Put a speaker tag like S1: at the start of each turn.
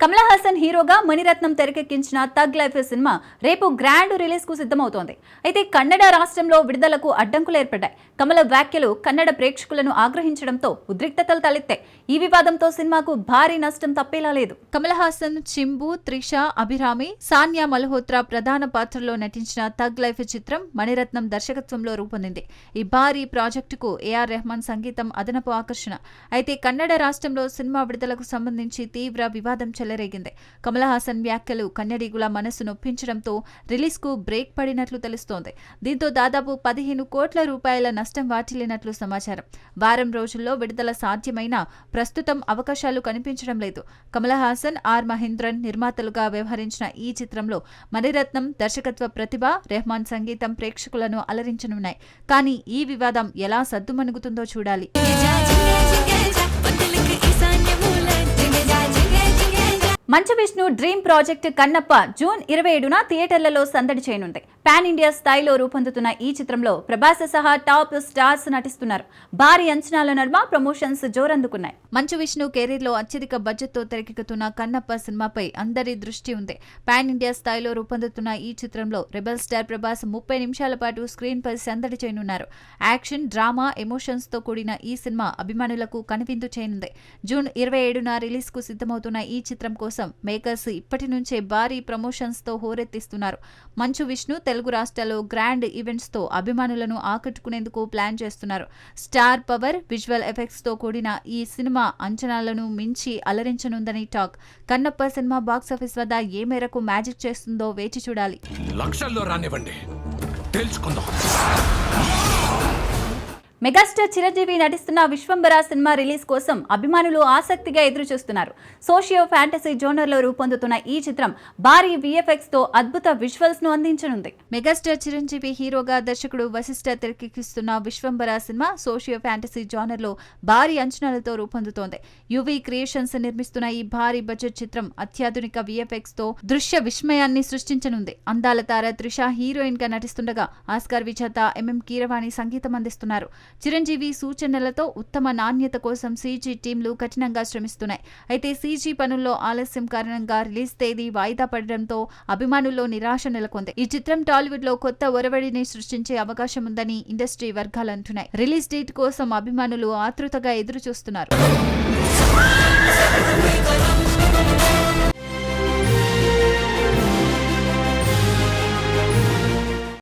S1: కమల్ హాసన్ హీరోగా మణిరత్నం తెరకెక్కించిన tug life cinema రేపు గ్రాండ్ రిలీజ్ కు సిద్ధమవుతోంది. అయితే కన్నడ రాష్ట్రంలో విడుదలకు అడ్డంకులు ఏర్పడ్డాయి. కమల్ వ్యాఖ్యలు కన్నడ ప్రేక్షకులను ఆగ్రహించడంతో ఉద్రిక్తతలు తలెత్తాయి. ఈ వివాదంతో సినిమాకు భారీ నష్టం తప్పేలా లేదు. కమల్ హాసన్, చింబు, త్రిష, అభిరామి, సానియా మల్హోత్రా ప్రధాన పాత్రలో నటించిన థగ్ లైఫ్ చిత్రం మణిరత్నం దర్శకత్వంలో రూపొందింది. ఈ భారీ ప్రాజెక్టుకు ఏఆర్ రెహమాన్ సంగీతం అదనపు ఆకర్షణ. అయితే కన్నడ రాష్ట్రంలో సినిమా విడుదలకు సంబంధించి తీవ్ర వివాదం చెలరేగింది. కమల్ హాసన్ వ్యాఖ్యలు కన్నడిగుల మనసు నొప్పించడంతో రిలీజ్ కు బ్రేక్ పడినట్లు తెలుస్తోంది. దీంతో దాదాపు 15 కోట్ల రూపాయల నష్టం వాటిల్లినట్లు సమాచారం. వారం రోజుల్లో విడుదల సాధ్యమైనా ప్రస్తుతం అవకాశాలు కనిపించడం లేదు. కమల్ హాసన్, ఆర్ మహేంద్రన్ నిర్మాతలుగా వ్యవహరించిన ఈ చిత్రంలో మణిరత్నం దర్శకత్వ ప్రతిభ, రెహమాన్ సంగీతం ప్రేక్షకులను అలరించనున్నాయి. కానీ ఈ వివాదం ఎలా సద్దుమణుగుతుందో చూడాలి. Manchu Vishnu dream project Kannappa June 27న థియేటర్లలో సందడి చేయనుంది. పాన్ ఇండియా స్థాయిలో రూపొందుతున్న ఈ చిత్రంలో ప్రభాస్ సహా టాప్ స్టార్స్ నటిస్తున్నారు. భారీ అంచనాల నడుమ ప్రమోషన్స్ జోరందుకున్నాయి. మంచు విష్ణు కెరీర్లో అత్యధిక బడ్జెట్తో తెరకెక్కుతున్న కన్నప్ప సినిమాపై అందరి దృష్టి ఉంది. పాన్ ఇండియా స్థాయిలో రూపొందుతున్న ఈ చిత్రంలో రెబల్ స్టార్ ప్రభాస్ 30 నిమిషాల పాటు స్క్రీన్ పై సందడి చేయనున్నారు. యాక్షన్, డ్రామా, ఎమోషన్స్ తో కూడిన ఈ సినిమా అభిమానులకు కనువిందు చేయనుంది. జూన్ 27న రిలీజ్ కు సిద్ధమవుతున్న ఈ చిత్రం కోసం మేకర్స్ ఇప్పటి నుంచే భారీ ప్రమోషన్స్ తో హోరెత్తిస్తున్నారు. మంచు విష్ణు తెలుగు రాష్ట్రాల్లో గ్రాండ్ ఈవెంట్స్ తో అభిమానులను ఆకట్టుకునేందుకు ప్లాన్ చేస్తున్నారు. స్టార్ పవర్, విజువల్ ఎఫెక్ట్స్ తో కూడిన ఈ సినిమా అంచనాలను మించి అలరించనుందని టాక్. కన్నప్ప సినిమా బాక్సాఫీస్ వద్ద ఏ మేరకు మ్యాజిక్ చేస్తుందో వేచి చూడాలి.
S2: లక్షల్లో రానివ్వండి, తెలుసుకుందాం.
S1: మెగాస్టార్ చిరంజీవి నటిస్తున్న విశ్వంబర సినిమా రిలీజ్ కోసం అభిమానులు ఆసక్తిగా ఎదురుచూస్తున్నారు. సోషియో ఫ్యాంటసీ జోనర్లో రూపొందుతున్న ఈ చిత్రం భారీ విఎఫ్ఎక్స్ తో అద్భుత విజువల్స్ ను అందించనుంది. మెగాస్టార్ చిరంజీవి హీరోగా దర్శకుడు వశిష్ఠ తెరకెక్కిస్తున్న విశ్వంబర సినిమా సోషియో ఫ్యాంటసీ జోనర్లో భారీ అంచనాలతో రూపొందుతోంది. యువి క్రియేషన్స్ నిర్మిస్తున్న ఈ భారీ బడ్జెట్ చిత్రం అత్యాధునిక విఎఫ్ఎక్స్ తో దృశ్య విస్మయాన్ని సృష్టించనుంది. అందాల తార త్రిష హీరోయిన్ గా నటిస్తుండగా ఆస్కార్ విజేత ఎంఎం కీరవాణి సంగీతం అందిస్తున్నారు. చిరంజీవి సూచనలతో ఉత్తమ నాణ్యత కోసం సీజీ టీంలు కఠినంగా శ్రమిస్తున్నాయి. అయితే సీజీ పనుల్లో ఆలస్యం కారణంగా రిలీజ్ తేదీ వాయిదా పడడంతో అభిమానుల్లో నిరాశ నెలకొంది. ఈ చిత్రం టాలీవుడ్ లో కొత్త ఒరవడిని సృష్టించే అవకాశం ఉందని ఇండస్ట్రీ వర్గాలు అంటున్నాయి. రిలీజ్ డేట్ కోసం అభిమానులు ఆతృతగా ఎదురు చూస్తున్నారు.